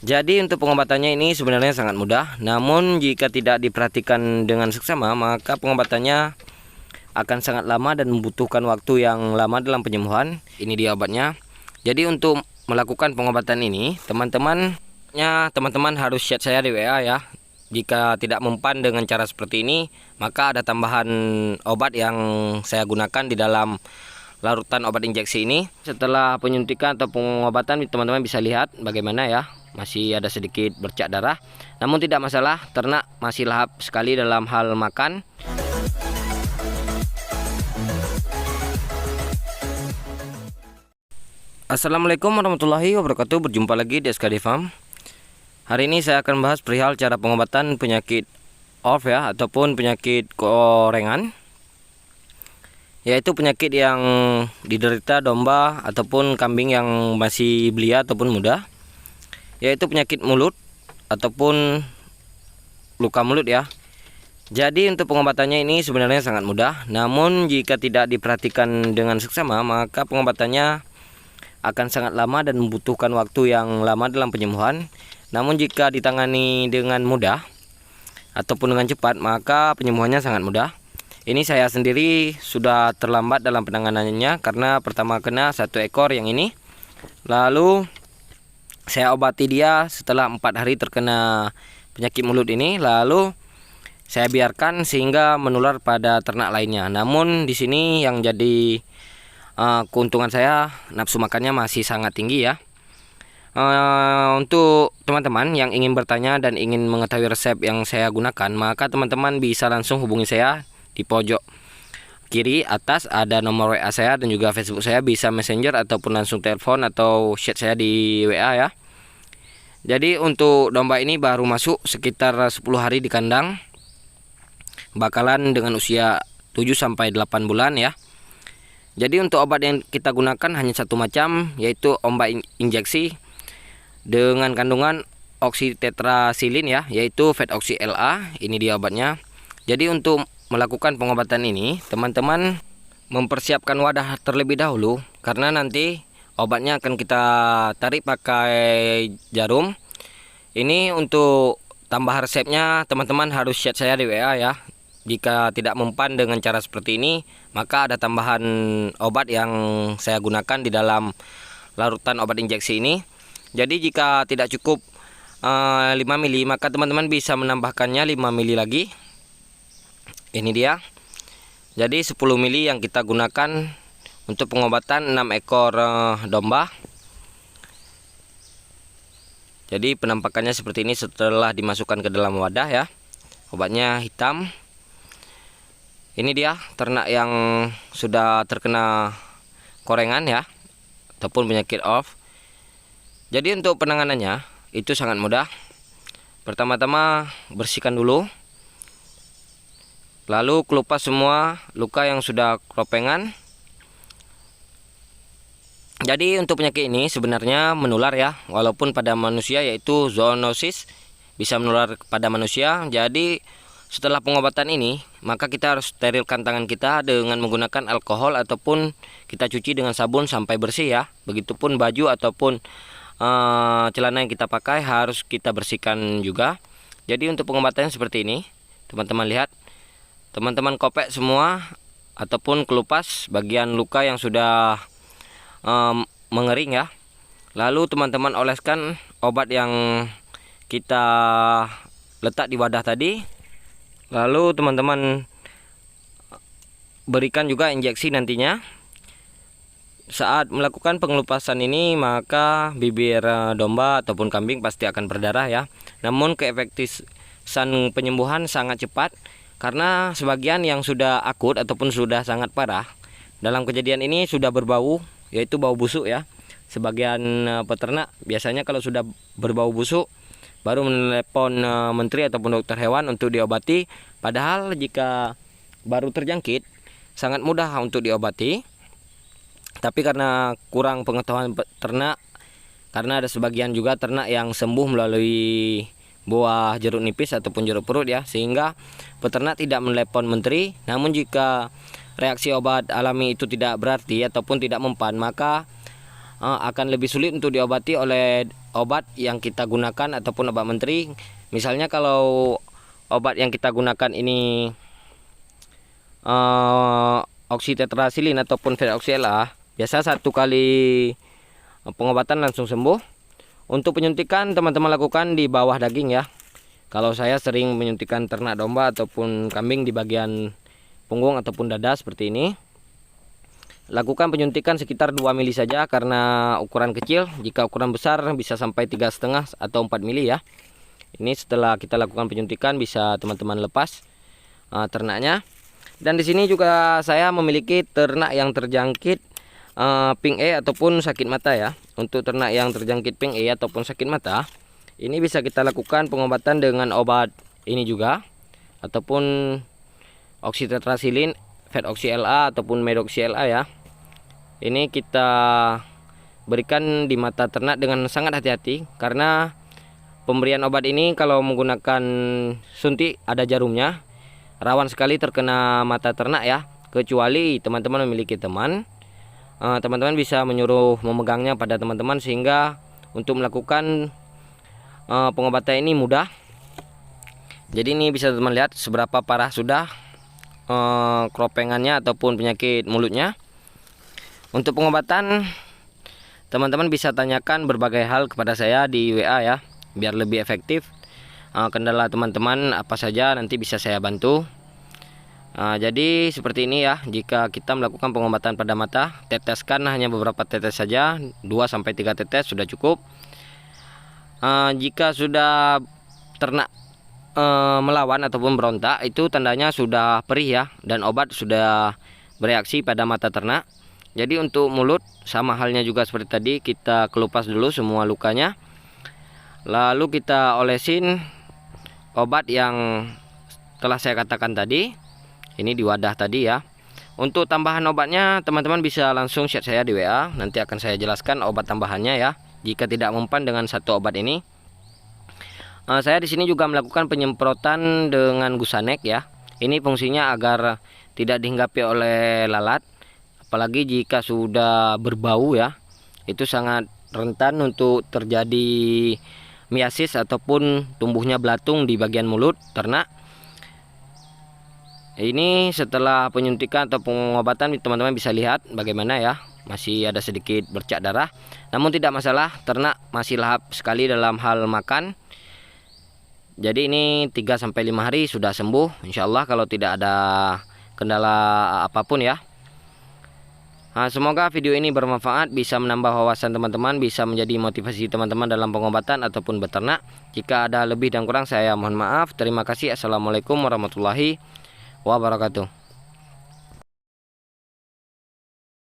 Jadi untuk pengobatannya ini sebenarnya sangat mudah, namun jika tidak diperhatikan dengan seksama maka pengobatannya akan sangat lama dan membutuhkan waktu yang lama dalam penyembuhan. Ini dia obatnya. Jadi untuk melakukan pengobatan ini, teman-teman harus chat saya di WA ya. Jika tidak mempan dengan cara seperti ini, maka ada tambahan obat yang saya gunakan di dalam larutan obat injeksi ini. Setelah penyuntikan atau pengobatan, teman-teman bisa lihat bagaimana ya. Masih ada sedikit bercak darah, namun tidak masalah, ternak masih lahap sekali dalam hal makan. Assalamualaikum warahmatullahi wabarakatuh. Berjumpa lagi di SKD Farm. Hari ini saya akan bahas perihal cara pengobatan penyakit ORF ya, ataupun penyakit korengan, yaitu penyakit yang diderita domba ataupun kambing yang masih belia ataupun muda, yaitu penyakit mulut ataupun luka mulut ya. Jadi untuk pengobatannya ini sebenarnya sangat mudah, namun jika tidak diperhatikan dengan seksama maka pengobatannya akan sangat lama dan membutuhkan waktu yang lama dalam penyembuhan. Namun jika ditangani dengan mudah ataupun dengan cepat maka penyembuhannya sangat mudah. Ini saya sendiri sudah terlambat dalam penanganannya karena pertama kena satu ekor yang ini, lalu saya obati dia setelah 4 hari terkena penyakit mulut ini, lalu saya biarkan sehingga menular pada ternak lainnya. Namun di sini yang jadi keuntungan saya, nafsu makannya masih sangat tinggi ya. Untuk teman-teman yang ingin bertanya dan ingin mengetahui resep yang saya gunakan, maka teman-teman bisa langsung hubungi saya di pojok kiri atas ada nomor WA saya dan juga Facebook saya, bisa messenger ataupun langsung telepon atau chat saya di WA ya. Jadi untuk domba ini baru masuk sekitar 10 hari di kandang, bakalan dengan usia 7-8 bulan ya. Jadi untuk obat yang kita gunakan hanya satu macam, yaitu obat injeksi dengan kandungan oksitetrasilin ya, yaitu Fetoxy LA. Ini dia obatnya. Jadi untuk melakukan pengobatan ini, teman-teman mempersiapkan wadah terlebih dahulu karena nanti obatnya akan kita tarik pakai jarum. Ini untuk tambah resepnya teman-teman harus chat saya di WA ya. Jika tidak mempan dengan cara seperti ini, maka ada tambahan obat yang saya gunakan di dalam larutan obat injeksi ini. Jadi jika tidak cukup 5 mili, maka teman-teman bisa menambahkannya 5 mili lagi. Ini dia. Jadi 10 mili yang kita gunakan untuk pengobatan 6 ekor domba. Jadi penampakannya seperti ini setelah dimasukkan ke dalam wadah ya. Obatnya hitam. Ini dia ternak yang sudah terkena korengan ya, ataupun penyakit ORF. Jadi untuk penanganannya itu sangat mudah. Pertama-tama bersihkan dulu, lalu kelupas semua luka yang sudah keropengan. Jadi untuk penyakit ini sebenarnya menular ya, walaupun pada manusia, yaitu zoonosis, bisa menular pada manusia. Jadi setelah pengobatan ini, maka kita harus sterilkan tangan kita dengan menggunakan alkohol ataupun kita cuci dengan sabun sampai bersih ya. Begitupun baju ataupun celana yang kita pakai harus kita bersihkan juga. Jadi untuk pengobatannya seperti ini, teman-teman lihat. Teman-teman kopek semua ataupun kelupas bagian luka yang sudah mengering ya. Lalu teman-teman oleskan obat yang kita letak di wadah tadi. Lalu teman-teman berikan juga injeksi nantinya. Saat melakukan pengelupasan ini maka bibir domba ataupun kambing pasti akan berdarah ya. Namun keefektifan penyembuhan sangat cepat karena sebagian yang sudah akut ataupun sudah sangat parah dalam kejadian ini sudah berbau, yaitu bau busuk ya. Sebagian peternak biasanya kalau sudah berbau busuk baru menelepon menteri ataupun dokter hewan untuk diobati. Padahal jika baru terjangkit sangat mudah untuk diobati. Tapi karena kurang pengetahuan ternak, karena ada sebagian juga ternak yang sembuh melalui buah jeruk nipis ataupun jeruk perut ya, sehingga peternak tidak menelepon menteri. Namun jika reaksi obat alami itu tidak berarti ataupun tidak mempan, maka akan lebih sulit untuk diobati oleh obat yang kita gunakan ataupun obat menteri. Misalnya kalau obat yang kita gunakan ini oksitetrasilin ataupun Fedoxy-LA, biasa 1 kali pengobatan langsung sembuh. Untuk penyuntikan teman-teman lakukan di bawah daging ya. Kalau saya sering menyuntikkan ternak domba ataupun kambing di bagian punggung ataupun dada seperti ini. Lakukan penyuntikan sekitar 2 mili saja karena ukuran kecil. Jika ukuran besar bisa sampai 3,5 atau 4 mili ya. Ini setelah kita lakukan penyuntikan bisa teman-teman lepas ternaknya. Dan di sini juga saya memiliki ternak yang terjangkit pink E ataupun sakit mata ya. Untuk ternak yang terjangkit pink E ataupun sakit mata, ini bisa kita lakukan pengobatan dengan obat ini juga ataupun oksitetrasilin, Fedoxy-LA ataupun Medoxy-LA ya. Ini kita berikan di mata ternak dengan sangat hati-hati karena pemberian obat ini kalau menggunakan suntik ada jarumnya, rawan sekali terkena mata ternak ya. Kecuali teman-teman memiliki teman, teman-teman bisa menyuruh memegangnya pada teman-teman sehingga untuk melakukan pengobatan ini mudah. Jadi ini bisa teman lihat seberapa parah sudah keropengannya ataupun penyakit mulutnya. Untuk pengobatan teman-teman bisa tanyakan berbagai hal kepada saya di WA ya, biar lebih efektif. Kendala teman-teman apa saja nanti bisa saya bantu. Jadi seperti ini ya, jika kita melakukan pengobatan pada mata, teteskan hanya beberapa tetes saja, 2-3 tetes sudah cukup. Jika sudah ternak melawan ataupun berontak, itu tandanya sudah perih ya, dan obat sudah bereaksi pada mata ternak. Jadi untuk mulut sama halnya juga seperti tadi, kita kelupas dulu semua lukanya, lalu kita olesin obat yang telah saya katakan tadi. Ini di wadah tadi ya. Untuk tambahan obatnya teman-teman bisa langsung chat saya di WA, nanti akan saya jelaskan obat tambahannya ya, jika tidak mempan dengan satu obat ini. Saya di sini juga melakukan penyemprotan dengan Gusanek ya. Ini fungsinya agar tidak dihinggapi oleh lalat, apalagi jika sudah berbau ya. Itu sangat rentan untuk terjadi miasis ataupun tumbuhnya belatung di bagian mulut ternak. Ini setelah penyuntikan atau pengobatan teman-teman bisa lihat bagaimana ya, masih ada sedikit bercak darah, namun tidak masalah, ternak masih lahap sekali dalam hal makan. Jadi ini 3-5 hari sudah sembuh insyaallah kalau tidak ada kendala apapun ya. Semoga video ini bermanfaat, bisa menambah wawasan teman-teman, bisa menjadi motivasi teman-teman dalam pengobatan ataupun beternak. Jika ada lebih dan kurang saya mohon maaf. Terima kasih. Assalamualaikum warahmatullahi wabarakatuh.